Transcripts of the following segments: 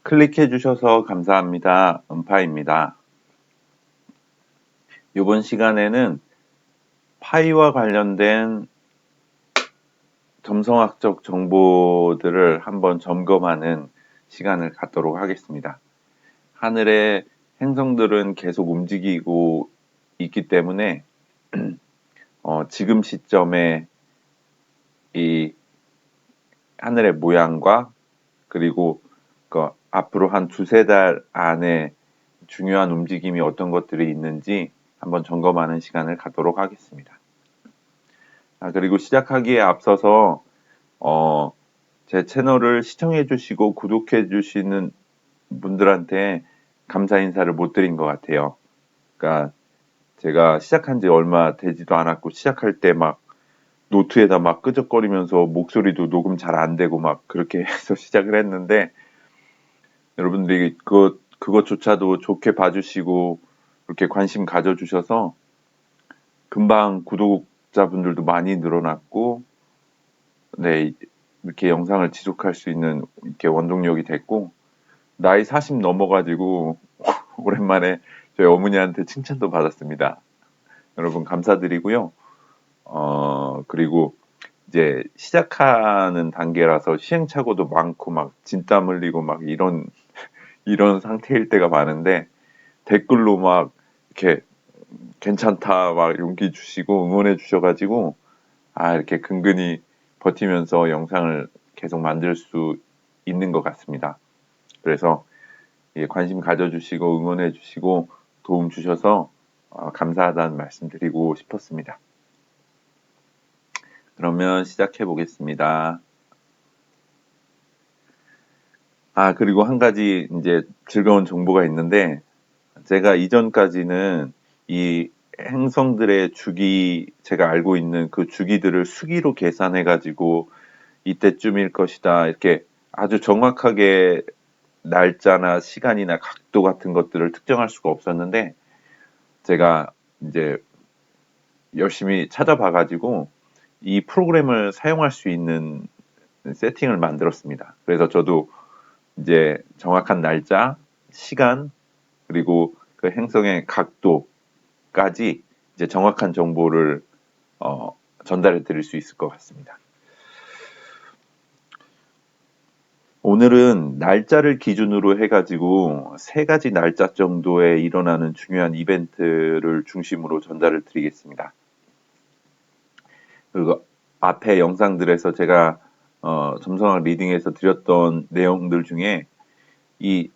클릭해 주셔서 감사합니다. 음파입니다. 이번 시간에는 파이와 관련된 점성학적 정보들을 한번 점검하는 시간을 갖도록 하겠습니다. 하늘의 행성들은 계속 움직이고 있기 때문에 지금 시점에 이 하늘의 모양과 그리고 앞으로 한 두세 달 안에 중요한 움직임이 어떤 것들이 있는지 한번 점검하는 시간을 갖도록 하겠습니다. 그리고 시작하기에 앞서서 제 채널을 시청해 주시고 구독해 주시는 분들한테 감사 인사를 못 드린 것 같아요. 그러니까 제가 시작한 지 얼마 되지도 않았고 시작할 때 막 노트에다 막 끄적거리면서 목소리도 녹음 잘 안 되고 막 그렇게 해서 시작을 했는데 여러분들이 그것조차도 좋게 봐주시고 이렇게 관심 가져주셔서 금방 구독자분들도 많이 늘어났고 네 이렇게 영상을 지속할 수 있는 이렇게 원동력이 됐고 나이 40 넘어가지고 오랜만에 저희 어머니한테 칭찬도 받았습니다. 여러분 감사드리고요. 그리고 이제 시작하는 단계라서 시행착오도 많고 막 진땀 흘리고 막 이런 상태일 때가 많은데 댓글로 막 이렇게 괜찮다 막 용기 주시고 응원해 주셔가지고 이렇게 근근히 버티면서 영상을 계속 만들 수 있는 것 같습니다. 그래서 관심 가져주시고 응원해 주시고 도움 주셔서 감사하다는 말씀 드리고 싶었습니다. 그러면 시작해 보겠습니다. 그리고 한 가지 이제 즐거운 정보가 있는데 제가 이전까지는 이 행성들의 주기, 제가 알고 있는 그 주기들을 수기로 계산해 가지고 이때쯤일 것이다 이렇게 아주 정확하게 날짜나 시간이나 각도 같은 것들을 특정할 수가 없었는데 제가 이제 열심히 찾아봐 가지고 이 프로그램을 사용할 수 있는 세팅을 만들었습니다. 그래서 저도 이제 정확한 날짜, 시간, 그리고 그 행성의 각도까지 이제 정확한 정보를 전달해 드릴 수 있을 것 같습니다. 오늘은 날짜를 기준으로 해가지고 세 가지 날짜 정도에 일어나는 중요한 이벤트를 중심으로 전달을 드리겠습니다. 그리고 앞에 영상들에서 제가 점성학 리딩에서 드렸던 내용들 중에 이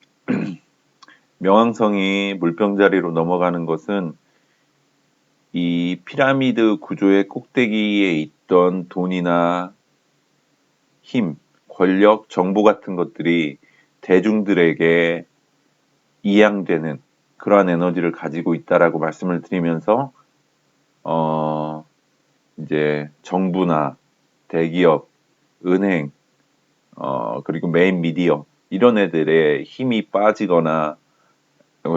명왕성이 물병자리로 넘어가는 것은 이 피라미드 구조의 꼭대기에 있던 돈이나 힘, 권력, 정보 같은 것들이 대중들에게 이양되는 그러한 에너지를 가지고 있다라고 말씀을 드리면서 이제 정부나 대기업, 은행, 그리고 메인 미디어 이런 애들의 힘이 빠지거나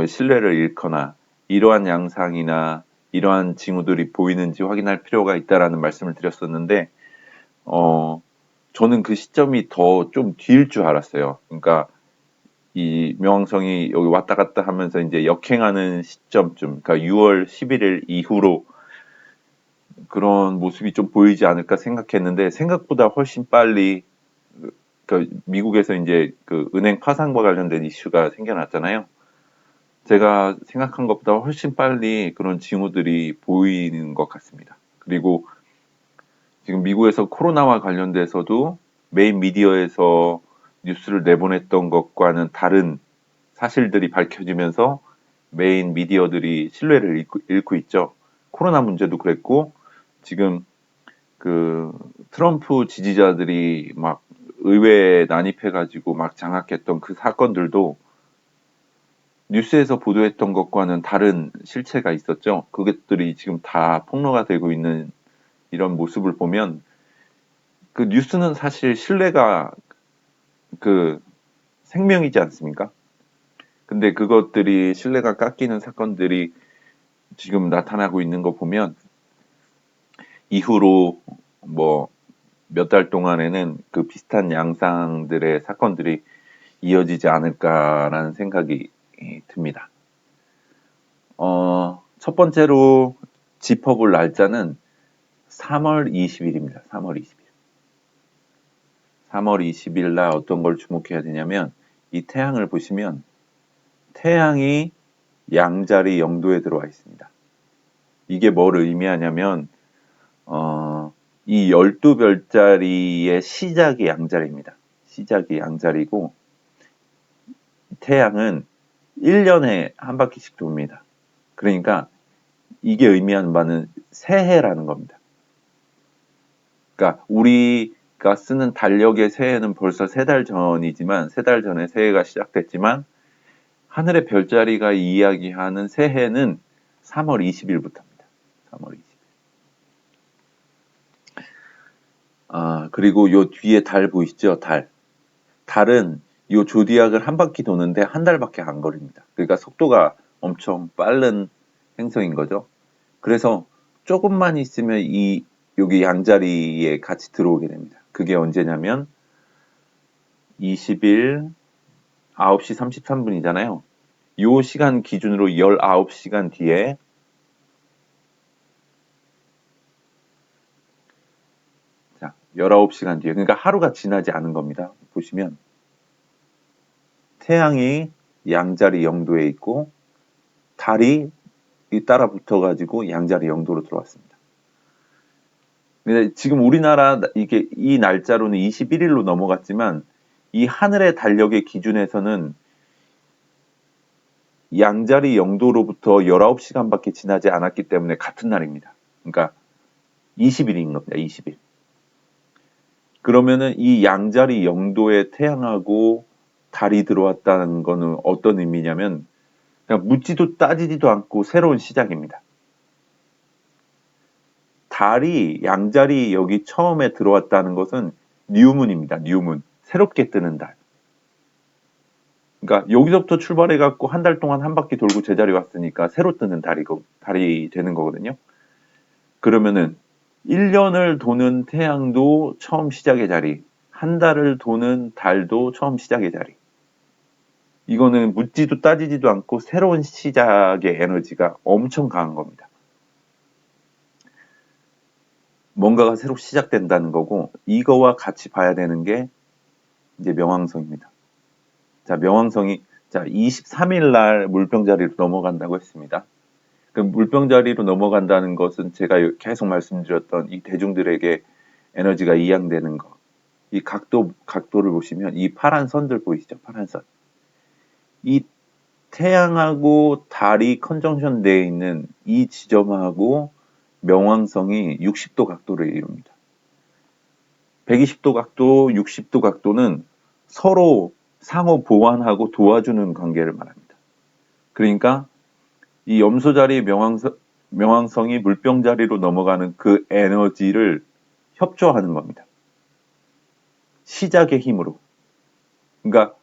신뢰를 잃거나 이러한 양상이나 이러한 징후들이 보이는지 확인할 필요가 있다라는 말씀을 드렸었는데 저는 그 시점이 더 좀 뒤일 줄 알았어요. 그러니까 이 명왕성이 여기 왔다 갔다 하면서 이제 역행하는 시점쯤, 그러니까 6월 11일 이후로 그런 모습이 좀 보이지 않을까 생각했는데 생각보다 훨씬 빨리 미국에서 이제 그 은행 파산과 관련된 이슈가 생겨났잖아요. 제가 생각한 것보다 훨씬 빨리 그런 징후들이 보이는 것 같습니다. 그리고 지금 미국에서 코로나와 관련돼서도 메인 미디어에서 뉴스를 내보냈던 것과는 다른 사실들이 밝혀지면서 메인 미디어들이 신뢰를 잃고 있죠. 코로나 문제도 그랬고 지금 그 트럼프 지지자들이 막 의회에 난입해가지고 막 장악했던 그 사건들도 뉴스에서 보도했던 것과는 다른 실체가 있었죠. 그것들이 지금 다 폭로가 되고 있는 이런 모습을 보면 그 뉴스는 사실 신뢰가 그 생명이지 않습니까? 근데 그것들이 신뢰가 깎이는 사건들이 지금 나타나고 있는 거 보면 이후로 뭐 몇 달 동안에는 그 비슷한 양상들의 사건들이 이어지지 않을까라는 생각이 듭니다. 첫 번째로 짚어볼 날짜는 3월 20일입니다. 3월 20일. 3월 20일 날 어떤 걸 주목해야 되냐면 이 태양을 보시면 태양이 양자리 영도에 들어와 있습니다. 이게 뭘 의미하냐면 이 12별자리의 시작이 양자리입니다. 시작이 양자리고 태양은 1년에 한 바퀴씩 돕니다. 그러니까 이게 의미하는 바는 새해라는 겁니다. 그러니까 우리가 쓰는 달력의 새해는 벌써 3달 전이지만 3달 전에 새해가 시작됐지만 하늘의 별자리가 이야기하는 새해는 3월 20일부터입니다. 3월 20일. 그리고 요 뒤에 달 보이시죠? 달. 달은 요 조디악을 한 바퀴 도는데 한 달밖에 안 걸립니다. 그러니까 속도가 엄청 빠른 행성인 거죠. 그래서 조금만 있으면 여기 양자리에 같이 들어오게 됩니다. 그게 언제냐면 20일 9시 33분이잖아요. 요 시간 기준으로 19시간 뒤에 자, 19시간 뒤에 그러니까 하루가 지나지 않은 겁니다. 보시면 태양이 양자리 영도에 있고 달이 따라 붙어가지고 양자리 영도로 들어왔습니다. 근데 지금 우리나라 이게 이 날짜로는 21일로 넘어갔지만 이 하늘의 달력의 기준에서는 양자리 영도로부터 19시간밖에 지나지 않았기 때문에 같은 날입니다. 그러니까 20일인 겁니다. 20일. 그러면은 이 양자리 영도에 태양하고 달이 들어왔다는 거는 어떤 의미냐면 그냥 묻지도 따지지도 않고 새로운 시작입니다. 달이 양자리 여기 처음에 들어왔다는 것은 뉴문입니다. 뉴문. 새롭게 뜨는 달. 그러니까 여기서부터 출발해갖고 한 달 동안 한 바퀴 돌고 제자리 왔으니까 새로 뜨는 달이 되는 거거든요. 그러면은 1년을 도는 태양도 처음 시작의 자리, 한 달을 도는 달도 처음 시작의 자리. 이거는 묻지도 따지지도 않고 새로운 시작의 에너지가 엄청 강한 겁니다. 뭔가가 새로 시작된다는 거고 이거와 같이 봐야 되는 게 이제 명왕성입니다. 자, 명왕성이 23일 날 물병자리로 넘어간다고 했습니다. 그 물병자리로 넘어간다는 것은 제가 계속 말씀드렸던 이 대중들에게 에너지가 이양되는 거. 이 각도를 보시면 이 파란 선들 보이시죠? 파란 선. 이 태양하고 달이 컨정션 되어 있는 이 지점하고 명왕성이 60도 각도를 이룹니다. 120도 각도, 60도 각도는 서로 상호 보완하고 도와주는 관계를 말합니다. 그러니까 이 염소자리 명왕성이 물병자리로 넘어가는 그 에너지를 협조하는 겁니다. 시작의 힘으로. 그러니까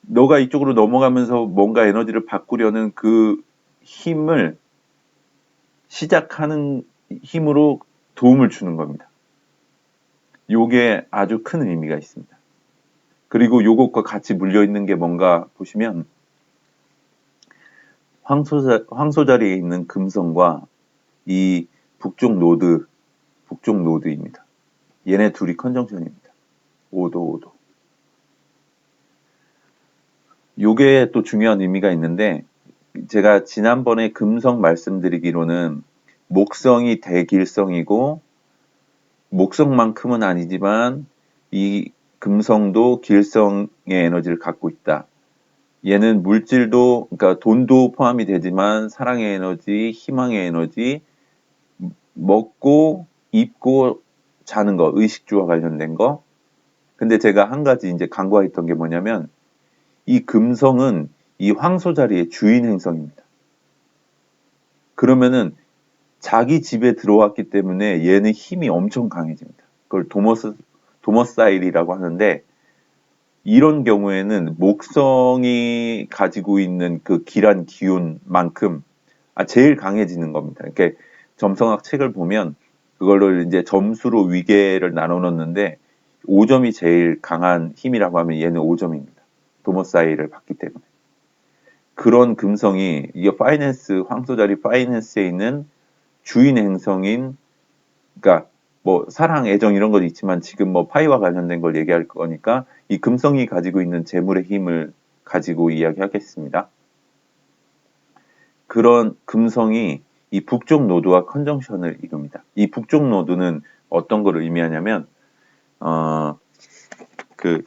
너가 이쪽으로 넘어가면서 뭔가 에너지를 바꾸려는 그 힘을 시작하는 힘으로 도움을 주는 겁니다. 요게 아주 큰 의미가 있습니다. 그리고 요것과 같이 물려있는 게 뭔가 보시면 황소자리에 있는 금성과 이 북쪽 노드입니다. 얘네 둘이 컨정션입니다. 5도. 요게 또 중요한 의미가 있는데 제가 지난번에 금성 말씀드리기로는 목성이 대길성이고 목성만큼은 아니지만 이 금성도 길성의 에너지를 갖고 있다. 얘는 물질도 그러니까 돈도 포함이 되지만 사랑의 에너지, 희망의 에너지, 먹고 입고 자는 거, 의식주와 관련된 거. 근데 제가 한 가지 이제 간과했던 게 뭐냐면 이 금성은 이 황소 자리의 주인 행성입니다. 그러면은 자기 집에 들어왔기 때문에 얘는 힘이 엄청 강해집니다. 그걸 도머사일이라고 하는데 이런 경우에는 목성이 가지고 있는 그 기란 기운만큼 제일 강해지는 겁니다. 이렇게 점성학 책을 보면 그걸로 이제 점수로 위계를 나눠 놓는데 5점이 제일 강한 힘이라고 하면 얘는 5점입니다. 도모사이를 받기 때문에. 그런 금성이 이게 파이낸스 황소자리 파이낸스에 있는 주인 행성인 그러니까 뭐 사랑 애정 이런 건 있지만 지금 뭐 파이와 관련된 걸 얘기할 거니까 이 금성이 가지고 있는 재물의 힘을 가지고 이야기하겠습니다. 그런 금성이 이 북쪽 노드와 컨정션을 이룹니다. 이 북쪽 노드는 어떤 걸 의미하냐면 그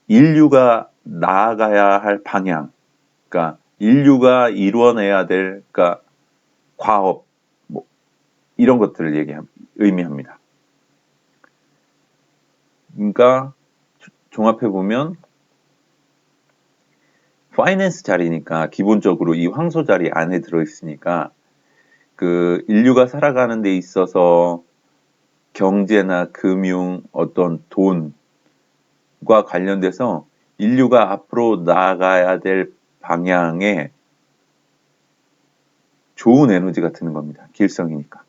인류가 나아가야 할 방향, 그러니까 인류가 이루어내야 될 그러니까 과업 뭐 이런 것들을 의미합니다. 그러니까 종합해 보면 파이낸스 자리니까 기본적으로 이 황소 자리 안에 들어 있으니까 그 인류가 살아가는 데 있어서 경제나 금융 어떤 돈과 관련돼서 인류가 앞으로 나아가야 될 방향에 좋은 에너지가 드는 겁니다. 길성이니까.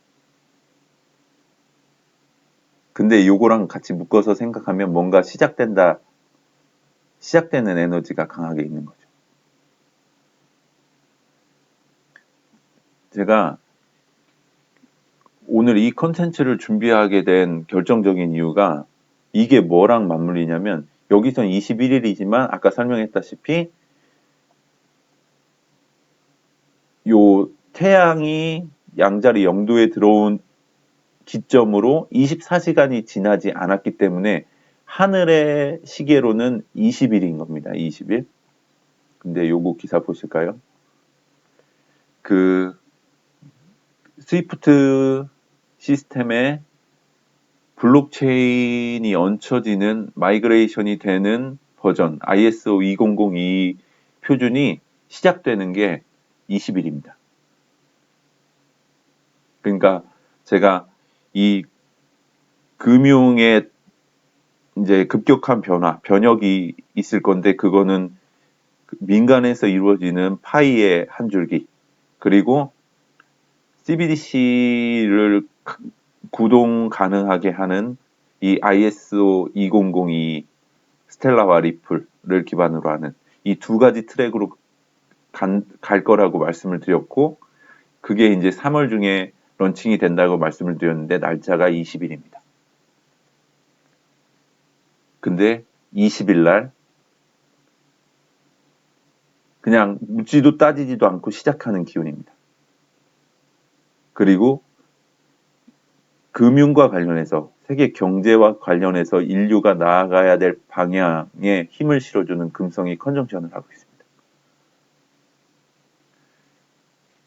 근데 요거랑 같이 묶어서 생각하면 뭔가 시작되는 에너지가 강하게 있는 거죠. 제가 오늘 이 컨텐츠를 준비하게 된 결정적인 이유가 이게 뭐랑 맞물리냐면 여기선 21일이지만 아까 설명했다시피 요 태양이 양자리 영도에 들어온 기점으로 24시간이 지나지 않았기 때문에 하늘의 시계로는 20일인 겁니다. 20일. 근데 요거 기사 보실까요? 그 스위프트 시스템에 블록체인이 얹혀지는 마이그레이션이 되는 버전 ISO 2002 표준이 시작되는 게 20일입니다. 그러니까 제가 이 금융의 이제 급격한 변혁이 있을 건데 그거는 민간에서 이루어지는 파이의 한 줄기 그리고 CBDC를 구동 가능하게 하는 이 ISO 2002 스텔라와 리플을 기반으로 하는 이 두 가지 트랙으로 갈 거라고 말씀을 드렸고 그게 이제 3월 중에 런칭이 된다고 말씀을 드렸는데 날짜가 20일입니다. 근데 20일 날 그냥 묻지도 따지지도 않고 시작하는 기운입니다. 그리고 금융과 관련해서 세계 경제와 관련해서 인류가 나아가야 될 방향에 힘을 실어주는 금성이 컨정션을 하고 있습니다.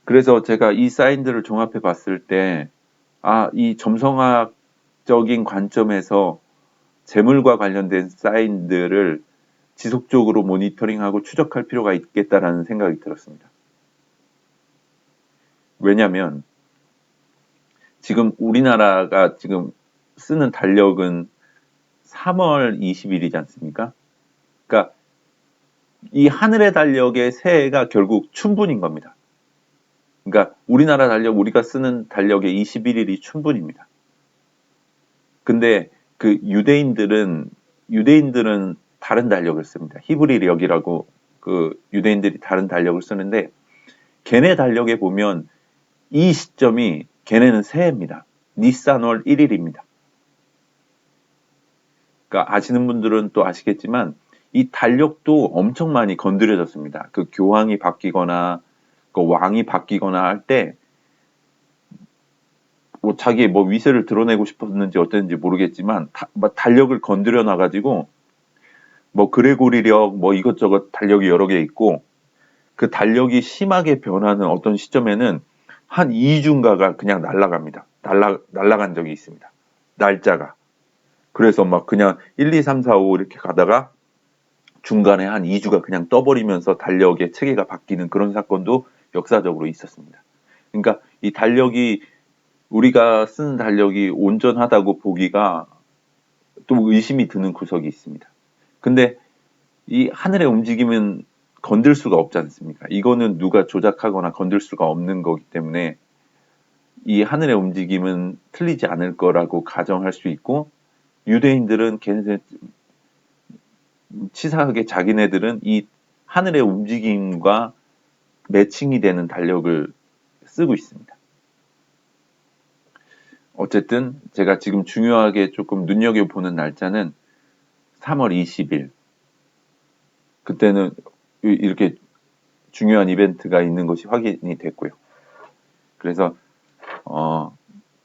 그래서 제가 이 사인들을 종합해 봤을 때, 이 점성학적인 관점에서 재물과 관련된 사인들을 지속적으로 모니터링하고 추적할 필요가 있겠다라는 생각이 들었습니다. 왜냐하면 지금 우리나라가 지금 쓰는 달력은 3월 20일이지 않습니까? 그러니까 이 하늘의 달력의 새해가 결국 춘분인 겁니다. 그러니까 우리나라 달력, 우리가 쓰는 달력의 21일이 춘분입니다. 근데 그 유대인들은 다른 달력을 씁니다. 히브리력이라고 그 유대인들이 다른 달력을 쓰는데 걔네 달력에 보면 이 시점이 걔네는 새해입니다. 니산월 1일입니다. 그러니까 아시는 분들은 또 아시겠지만 이 달력도 엄청 많이 건드려졌습니다. 그 교황이 바뀌거나 그 왕이 바뀌거나 할 때 뭐 자기의 뭐 위세를 드러내고 싶었는지 어땠는지 모르겠지만 달력을 건드려 놔가지고 뭐 그레고리력 뭐 이것저것 달력이 여러 개 있고 그 달력이 심하게 변하는 어떤 시점에는 한 2주인가가 그냥 날아갑니다. 날아간 적이 있습니다. 날짜가. 그래서 막 그냥 1, 2, 3, 4, 5 이렇게 가다가 중간에 한 2주가 그냥 떠버리면서 달력의 체계가 바뀌는 그런 사건도 역사적으로 있었습니다. 그러니까 이 달력이 우리가 쓰는 달력이 온전하다고 보기가 또 의심이 드는 구석이 있습니다. 근데 이 하늘의 움직임은 건들 수가 없지 않습니까? 이거는 누가 조작하거나 건들 수가 없는 거기 때문에 이 하늘의 움직임은 틀리지 않을 거라고 가정할 수 있고 유대인들은 걔네들 치사하게 자기네들은 이 하늘의 움직임과 매칭이 되는 달력을 쓰고 있습니다. 어쨌든 제가 지금 중요하게 조금 눈여겨보는 날짜는 3월 20일. 그때는 이렇게 중요한 이벤트가 있는 것이 확인이 됐고요. 그래서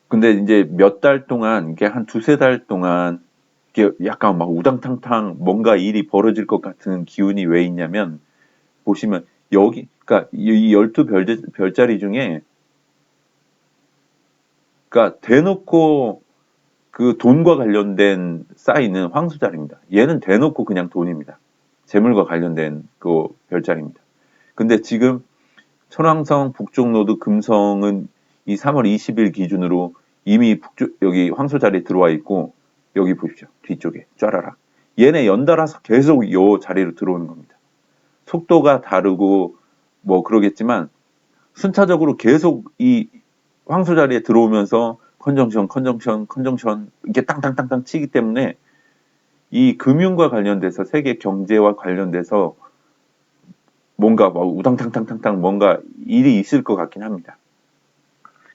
근데 이제 몇 달 동안, 이게 한 두세 달 동안 이게 약간 막 우당탕탕 뭔가 일이 벌어질 것 같은 기운이 왜 있냐면, 보시면 여기, 그러니까 이 12별자리 중에, 그러니까 대놓고 그 돈과 관련된 사인은 황소자리입니다. 얘는 대놓고 그냥 돈입니다. 재물과 관련된 그 별자리입니다. 근데 지금 천왕성, 북쪽노드, 금성은 이 3월 20일 기준으로 이미 여기 황소자리에 들어와 있고, 여기 보십시오. 뒤쪽에 쫘라락. 얘네 연달아서 계속 이 자리로 들어오는 겁니다. 속도가 다르고 뭐 그러겠지만 순차적으로 계속 이 황소자리에 들어오면서 컨정션 이게 땅땅땅땅 치기 때문에 이 금융과 관련돼서, 세계 경제와 관련돼서 뭔가 막 우당탕탕탕탕 뭔가 일이 있을 것 같긴 합니다.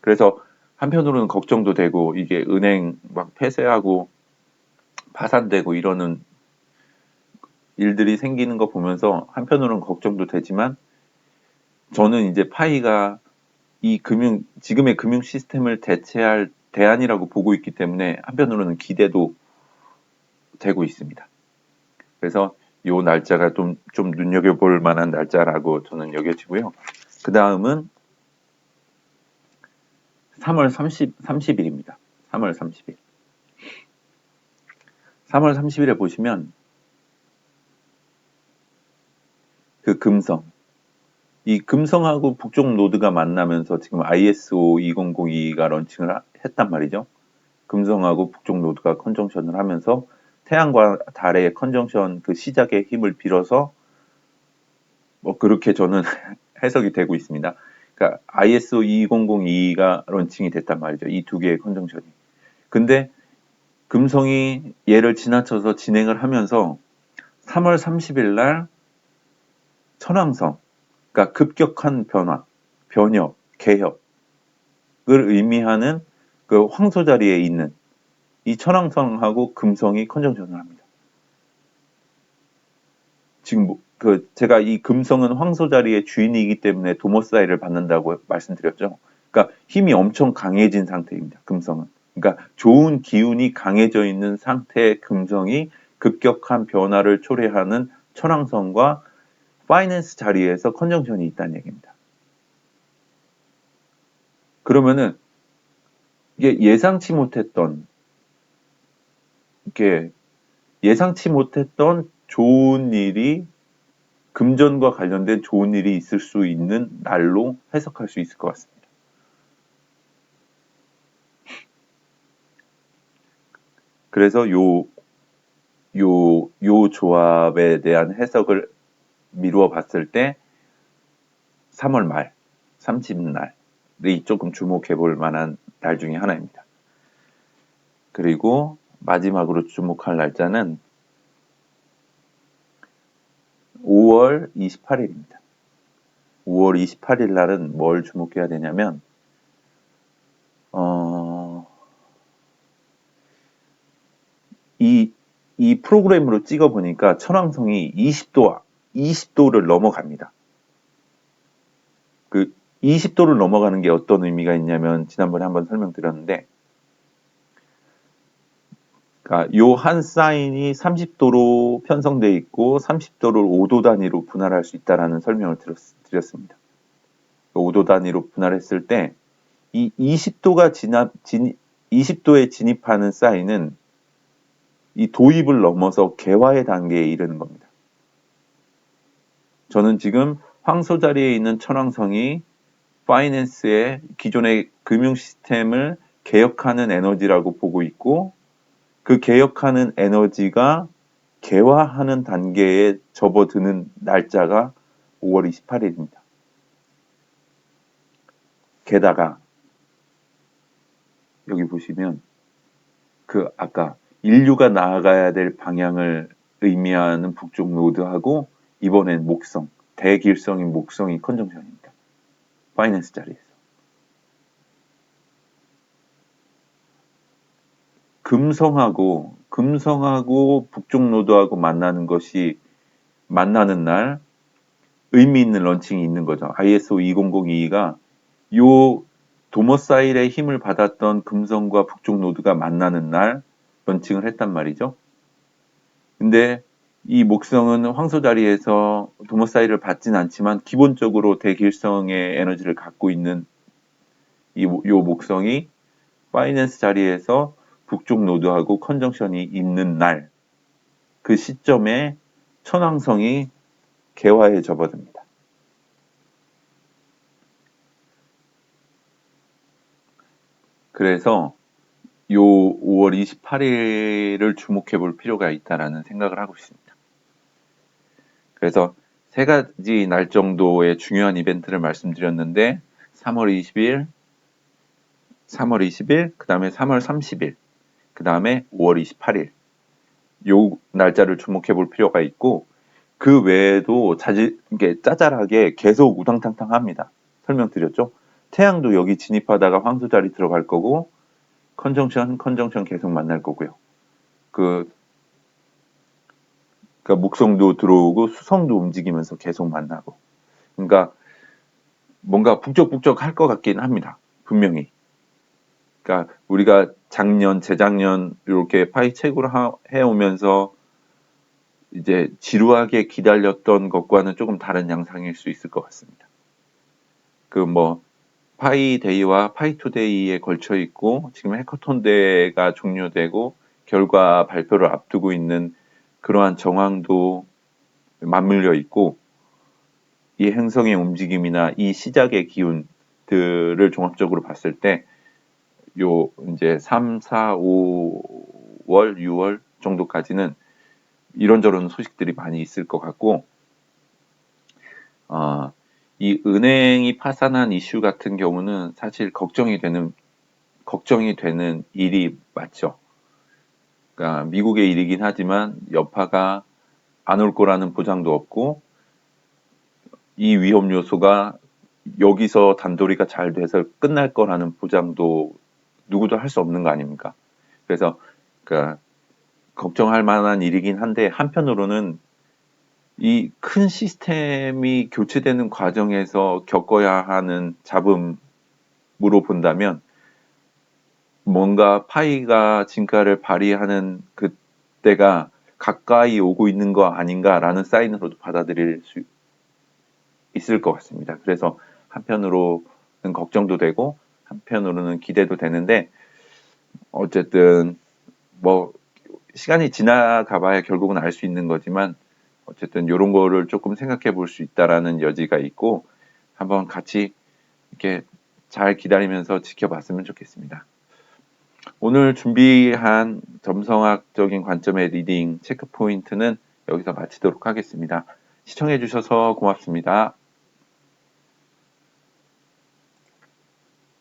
그래서 한편으로는 걱정도 되고, 이게 은행 막 폐쇄하고 파산되고 이러는 일들이 생기는 거 보면서 한편으로는 걱정도 되지만, 저는 이제 파이가 이 지금의 금융 시스템을 대체할 대안이라고 보고 있기 때문에 한편으로는 기대도 되고 있습니다. 그래서 요 날짜가 좀 눈여겨볼 만한 날짜라고 저는 여겨지고요. 그 다음은 3월 30일입니다. 3월 30일. 3월 30일에 보시면 그 금성, 이 금성하고 북쪽 노드가 만나면서 지금 ISO 2002가 런칭을 했단 말이죠. 금성하고 북쪽 노드가 컨정션을 하면서 태양과 달의 컨정션 그 시작의 힘을 빌어서 뭐 그렇게 저는 해석이 되고 있습니다. 그러니까 ISO 2002가 런칭이 됐단 말이죠. 이 두 개의 컨정션이. 근데 금성이 얘를 지나쳐서 진행을 하면서 3월 30일 날 천왕성, 그러니까 급격한 변혁, 개혁을 의미하는 그 황소 자리에 있는 이 천왕성하고 금성이 컨정션을 합니다. 지금 그 제가 이 금성은 황소 자리의 주인이기 때문에 도모사이를 받는다고 말씀드렸죠. 그러니까 힘이 엄청 강해진 상태입니다. 금성은. 그러니까 좋은 기운이 강해져 있는 상태의 금성이 급격한 변화를 초래하는 천왕성과 파이낸스 자리에서 컨정션이 있다는 얘기입니다. 그러면은 이게 이게 예상치 못했던 좋은 일이, 금전과 관련된 좋은 일이 있을 수 있는 날로 해석할 수 있을 것 같습니다. 그래서 요 조합에 대한 해석을 미루어 봤을 때 3월 말, 30날이 조금 주목해 볼 만한 날 중에 하나입니다. 그리고 마지막으로 주목할 날짜는 5월 28일입니다. 5월 28일 날은 뭘 주목해야 되냐면, 이 프로그램으로 찍어보니까 천왕성이 20도를 넘어갑니다. 그 20도를 넘어가는 게 어떤 의미가 있냐면, 지난번에 한번 설명드렸는데, 그러니까 요 한 사인이 30도로 편성되어 있고 30도를 5도 단위로 분할할 수 있다라는 설명을 드렸습니다. 5도 단위로 분할했을 때 이 20도에 진입하는 사인은 이 도입을 넘어서 개화의 단계에 이르는 겁니다. 저는 지금 황소 자리에 있는 천왕성이 파이낸스의 기존의 금융 시스템을 개혁하는 에너지라고 보고 있고, 그 개혁하는 에너지가 개화하는 단계에 접어드는 날짜가 5월 28일입니다. 게다가 여기 보시면 그 아까 인류가 나아가야 될 방향을 의미하는 북쪽 노드하고 이번엔 목성, 대길성인 목성이 컨정션입니다. 파이낸스 자리에서. 금성하고 북쪽 노드하고 만나는 날 의미 있는 런칭이 있는 거죠. ISO 20022가 요 도머사일의 힘을 받았던 금성과 북쪽 노드가 만나는 날 런칭을 했단 말이죠. 근데 이 목성은 황소 자리에서 도머사일을 받진 않지만 기본적으로 대길성의 에너지를 갖고 있는 요 목성이 파이낸스 자리에서 북쪽 노드하고 컨정션이 있는 날, 그 시점에 천왕성이 개화에 접어듭니다. 그래서 요 5월 28일을 주목해 볼 필요가 있다라는 생각을 하고 있습니다. 그래서 세 가지 날 정도의 중요한 이벤트를 말씀드렸는데 3월 20일, 그 다음에 3월 30일, 그 다음에 5월 28일 요 날짜를 주목해 볼 필요가 있고 그 외에도 이게 짜잘하게 계속 우당탕탕합니다. 설명드렸죠? 태양도 여기 진입하다가 황소 자리 들어갈 거고 컨정션 계속 만날 거고요. 그러니까 목성도 들어오고 수성도 움직이면서 계속 만나고. 그러니까 뭔가 북적북적 할 것 같긴 합니다. 분명히. 그러니까 우리가 재작년 이렇게 파이 채굴을 해오면서 이제 지루하게 기다렸던 것과는 조금 다른 양상일 수 있을 것 같습니다. 파이데이와 파이투데이에 걸쳐 있고 지금 해커톤 대회가 종료되고 결과 발표를 앞두고 있는 그러한 정황도 맞물려 있고 이 행성의 움직임이나 이 시작의 기운들을 종합적으로 봤을 때 요 이제 3, 4, 5월, 6월 정도까지는 이런저런 소식들이 많이 있을 것 같고 이 은행이 파산한 이슈 같은 경우는 사실 걱정이 되는 일이 맞죠. 그러니까 미국의 일이긴 하지만 여파가 안 올 거라는 보장도 없고 이 위험 요소가 여기서 단도리가 잘 돼서 끝날 거라는 보장도 누구도 할 수 없는 거 아닙니까? 그래서 그러니까 걱정할 만한 일이긴 한데 한편으로는 이 큰 시스템이 교체되는 과정에서 겪어야 하는 잡음으로 본다면 뭔가 파이가 진가를 발휘하는 그때가 가까이 오고 있는 거 아닌가라는 사인으로도 받아들일 수 있을 것 같습니다. 그래서 한편으로는 걱정도 되고 한편으로는 기대도 되는데 어쨌든 시간이 지나가 봐야 결국은 알 수 있는 거지만 어쨌든 이런 거를 조금 생각해 볼 수 있다라는 여지가 있고 한번 같이 이렇게 잘 기다리면서 지켜봤으면 좋겠습니다. 오늘 준비한 점성학적인 관점의 리딩 체크 포인트는 여기서 마치도록 하겠습니다. 시청해 주셔서 고맙습니다.